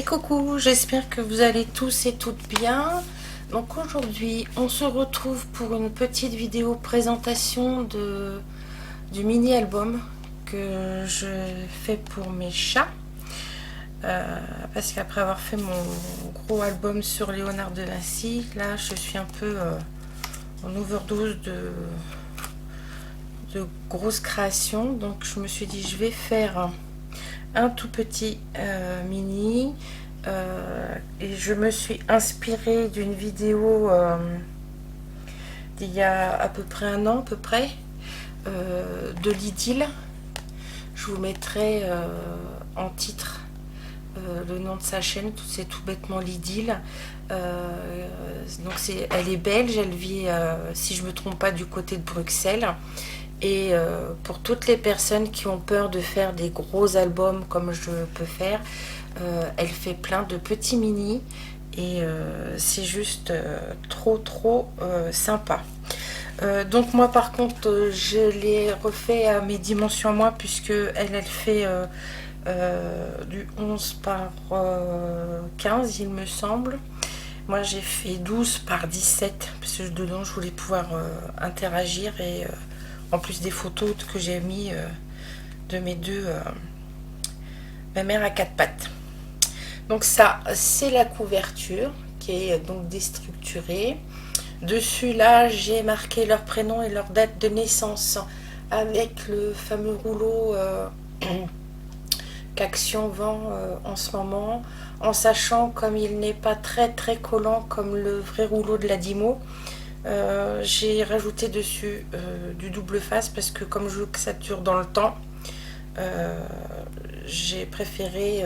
coucou, j'espère que vous allez tous et toutes bien. Donc aujourd'hui, on se retrouve pour une petite vidéo présentation du mini-album que je fais pour mes chats. Parce qu'après avoir fait mon gros album sur Léonard de Vinci, là je suis un peu en overdose de grosses créations. Donc je me suis dit je vais faire un tout petit mini et je me suis inspirée d'une vidéo d'il y a à peu près un an de l'idylle. Je vous mettrai en titre le nom de sa chaîne, c'est tout bêtement l'idylle. Donc elle est belge, elle vit si je me trompe pas du côté de Bruxelles. Et pour toutes les personnes qui ont peur de faire des gros albums comme je peux faire, elle fait plein de petits mini et c'est juste trop sympa. Donc moi par contre je l'ai refait à mes dimensions à moi, puisque elle fait du 11 par 15 il me semble. Moi j'ai fait 12 par 17 parce que dedans je voulais pouvoir interagir, et en plus des photos que j'ai mis de mes deux ma mère à quatre pattes. Donc ça c'est la couverture qui est donc déstructurée. Dessus là j'ai marqué leur prénom et leur date de naissance avec le fameux rouleau qu'Action vend en ce moment, en sachant comme il n'est pas très collant comme le vrai rouleau de la Dymo. J'ai rajouté dessus du double face parce que comme je veux que ça dure dans le temps, j'ai préféré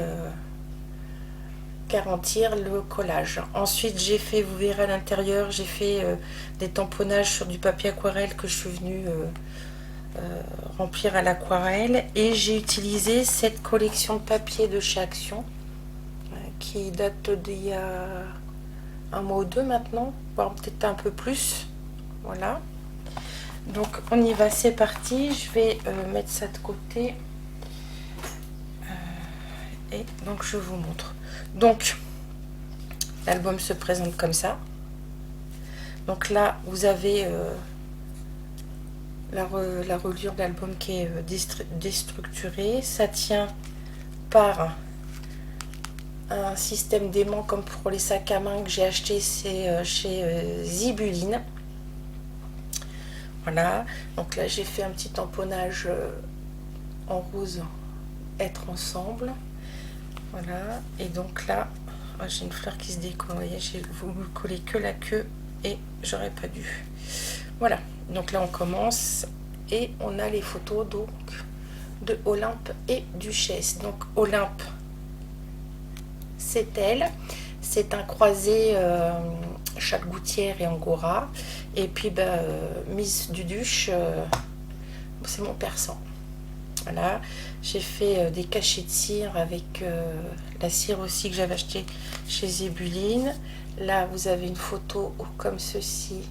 garantir le collage. Ensuite j'ai fait, vous verrez à l'intérieur, j'ai fait des tamponnages sur du papier aquarelle que je suis venue remplir à l'aquarelle, et j'ai utilisé cette collection de papier de chez Action qui date d'il y a un mois ou deux maintenant, voire peut-être un peu plus. Voilà, donc on y va, c'est parti. Je vais mettre ça de côté et donc je vous montre. Donc l'album se présente comme ça. Donc là vous avez la reliure d'album qui est déstructurée. Ça tient par un système d'aimant comme pour les sacs à main que j'ai acheté, c'est chez Zibuline. Voilà, donc là j'ai fait un petit tamponnage en rose, être ensemble. Voilà, et donc là j'ai une fleur qui se décolle, vous voyez, j'ai voulu coller que la queue et j'aurais pas dû. Voilà, donc là on commence et on a les photos donc de Olympe et Duchesse. Donc Olympe, c'est elle, c'est un croisé chaque gouttière et angora, et puis Miss Duduche, c'est mon persan. Voilà, j'ai fait des cachets de cire avec la cire aussi que j'avais acheté chez Zibuline. Là vous avez une photo comme ceci,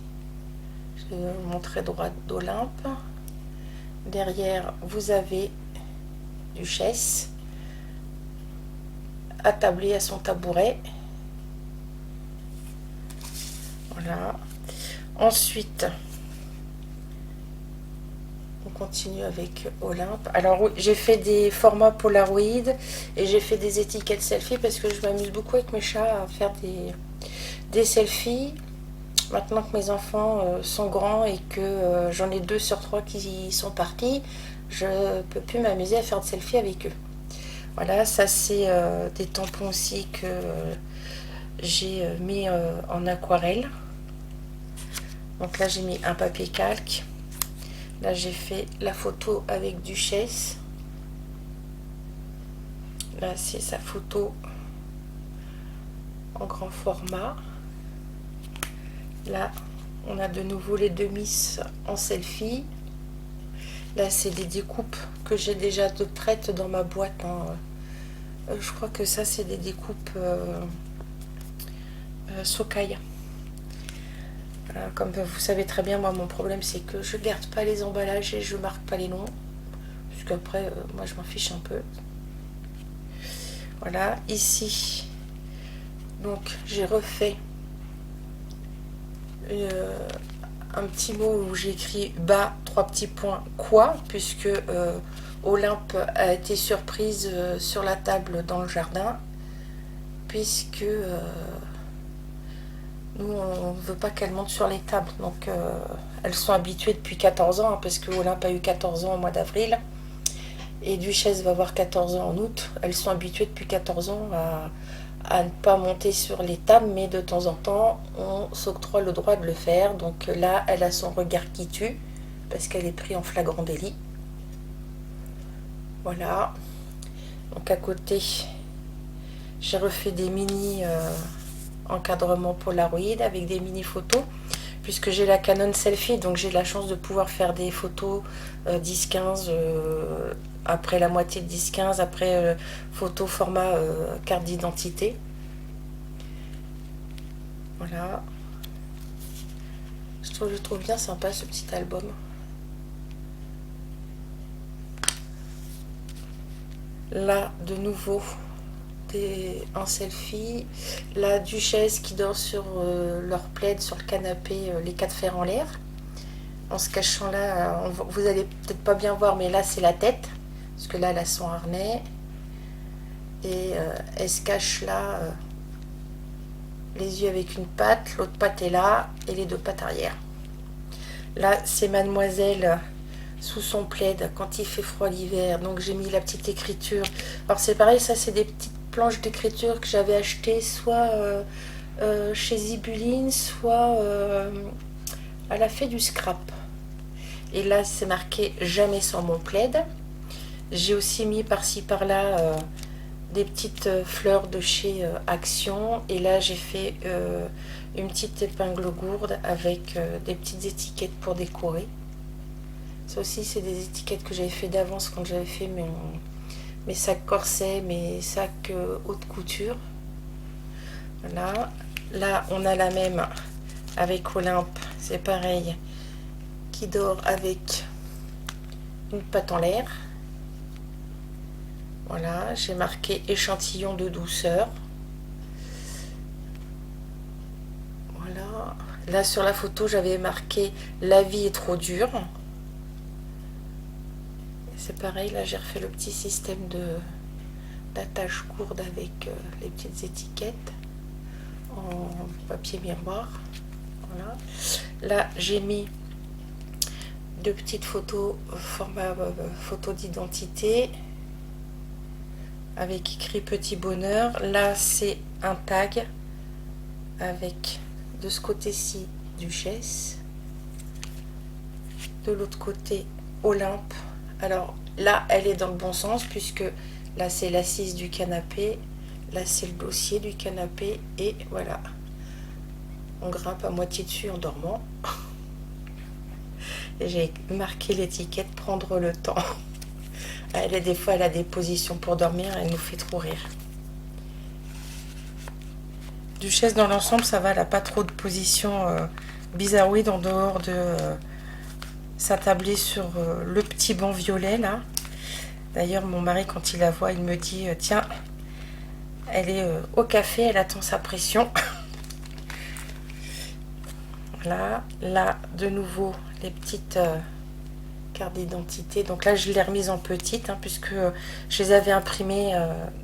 je vais vous montrer droite, d'Olympe. Derrière vous avez Duchesse attablée à son tabouret. Voilà, ensuite on continue avec Olympe. Alors oui, j'ai fait des formats Polaroid et j'ai fait des étiquettes selfie parce que je m'amuse beaucoup avec mes chats à faire des selfies. Maintenant que mes enfants sont grands et que j'en ai 2 sur 3 qui sont partis, je peux plus m'amuser à faire de selfies avec eux. Voilà, ça c'est des tampons aussi que j'ai mis en aquarelle. Donc là j'ai mis un papier calque. Là j'ai fait la photo avec Duchesse. Là c'est sa photo en grand format. Là on a de nouveau les deux Miss en selfie. Là c'est des découpes que j'ai déjà de prêtes dans ma boîte, hein. Je crois que ça c'est des découpes Sokai. Voilà, comme vous savez très bien, moi mon problème c'est que je garde pas les emballages et je marque pas les noms, parce qu'après moi je m'en fiche un peu. Voilà, ici Donc j'ai refait un petit mot où j'ai écrit bas 3 petits points quoi, puisque Olympe a été surprise sur la table dans le jardin, puisque nous on ne veut pas qu'elle monte sur les tables, donc elles sont habituées depuis 14 ans, hein, parce que Olympe a eu 14 ans au mois d'avril et Duchesse va avoir 14 ans en août. Elles sont habituées depuis 14 ans à ne pas monter sur les tables, mais de temps en temps on s'octroie le droit de le faire. Donc là elle a son regard qui tue parce qu'elle est prise en flagrant délit. Voilà, donc à côté j'ai refait des mini encadrements Polaroid avec des mini photos, puisque j'ai la Canon Selfie, donc j'ai la chance de pouvoir faire des photos 10-15, après la moitié de 10-15, après photo format carte d'identité. Voilà, je trouve bien sympa ce petit album. Là de nouveau un selfie, la Duchesse qui dort sur leur plaid sur le canapé, les 4 fers en l'air, en se cachant là, vous allez peut-être pas bien voir, mais là c'est la tête, parce que là elle a son harnais, et elle se cache là, les yeux avec une patte, l'autre patte est là, et les 2 pattes arrière. Là c'est Mademoiselle sous son plaid quand il fait froid l'hiver, donc j'ai mis la petite écriture. Alors c'est pareil, ça c'est des petites planches d'écriture que j'avais achetées soit chez Zibuline, soit elle a fait du scrap. Et là c'est marqué jamais sans mon plaid. J'ai aussi mis par-ci par-là des petites fleurs de chez Action, et là j'ai fait une petite épingle gourde avec des petites étiquettes pour décorer. Ça aussi c'est des étiquettes que j'avais fait d'avance quand j'avais fait mes sacs corsets, mes sacs haute couture. Voilà, là on a la même avec Olympe, c'est pareil, qui dort avec une patte en l'air. Voilà, j'ai marqué échantillon de douceur. Voilà, là sur la photo j'avais marqué la vie est trop dure. C'est pareil, là j'ai refait le petit système d'attache courte avec les petites étiquettes en papier miroir. Voilà, là j'ai mis 2 petites photos format photo d'identité avec écrit petit bonheur. Là c'est un tag avec de ce côté-ci Duchesse, de l'autre côté Olympe. Alors là elle est dans le bon sens, puisque là c'est l'assise du canapé, là c'est le dossier du canapé, et voilà, on grimpe à moitié dessus en dormant. Et j'ai marqué l'étiquette prendre le temps. Elle, des fois elle a des positions pour dormir, elle nous fait trop rire. Duchesse dans l'ensemble ça va, elle n'a pas trop de positions bizarroïdes en dehors de s'attabler sur le petit banc violet là. D'ailleurs mon mari quand il la voit il me dit tiens, elle est au café, elle attend sa pression. Voilà, là de nouveau les petites cartes d'identité. Donc là je l'ai remise en petite, hein, puisque je les avais imprimées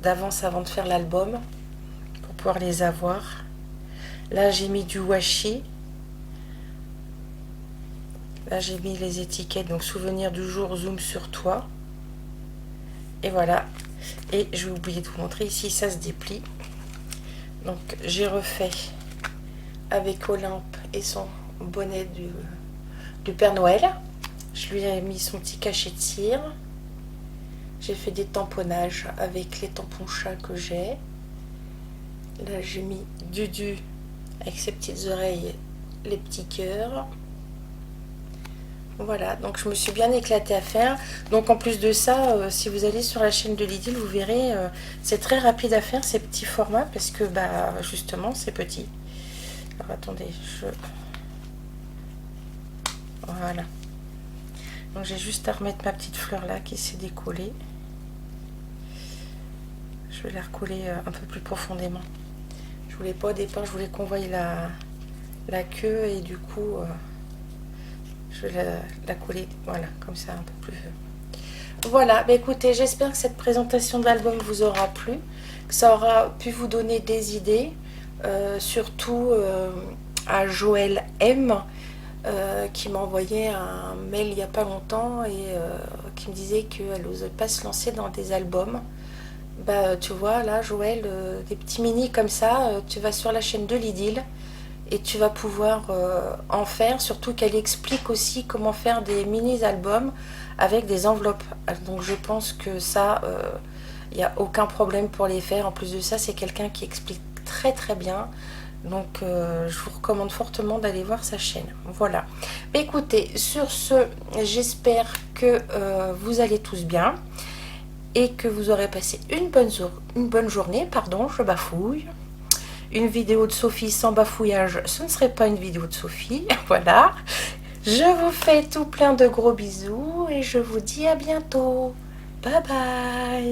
d'avance avant de faire l'album pour pouvoir les avoir. Là j'ai mis du washi. Là j'ai mis les étiquettes, donc souvenir du jour, zoom sur toi. Et voilà, et je vais oublier de vous montrer ici, ça se déplie. Donc j'ai refait avec Olympe et son bonnet du Père Noël. Je lui ai mis son petit cachet de cire. J'ai fait des tamponnages avec les tampons chat que j'ai. Là j'ai mis Dudu avec ses petites oreilles, les petits cœurs. Voilà, donc je me suis bien éclatée à faire. Donc en plus de ça, si vous allez sur la chaîne de Lidl, vous verrez, c'est très rapide à faire ces petits formats, parce que bah justement c'est petit. Alors attendez, voilà. Donc j'ai juste à remettre ma petite fleur là qui s'est décollée. Je vais la recoller un peu plus profondément. Je voulais pas au départ, je voulais qu'on voie la queue et du coup je vais la coller, voilà, comme ça un peu plus. Voilà, bah écoutez, j'espère que cette présentation de l'album vous aura plu, que ça aura pu vous donner des idées, surtout à Joël M, qui m'a envoyé un mail il n'y a pas longtemps et qui me disait qu'elle n'osait pas se lancer dans des albums. Bah tu vois, là Joël, des petits mini comme ça, tu vas sur la chaîne de Lydil et tu vas pouvoir en faire, surtout qu'elle explique aussi comment faire des mini-albums avec des enveloppes. Donc je pense que ça, il n'y a aucun problème pour les faire. En plus de ça, c'est quelqu'un qui explique très très bien. Donc je vous recommande fortement d'aller voir sa chaîne. Voilà. Mais écoutez, sur ce, j'espère que vous allez tous bien et que vous aurez passé une bonne journée. Pardon, je bafouille. Une vidéo de Sophie sans bafouillage, ce ne serait pas une vidéo de Sophie. Voilà. Je vous fais tout plein de gros bisous et je vous dis à bientôt. Bye bye.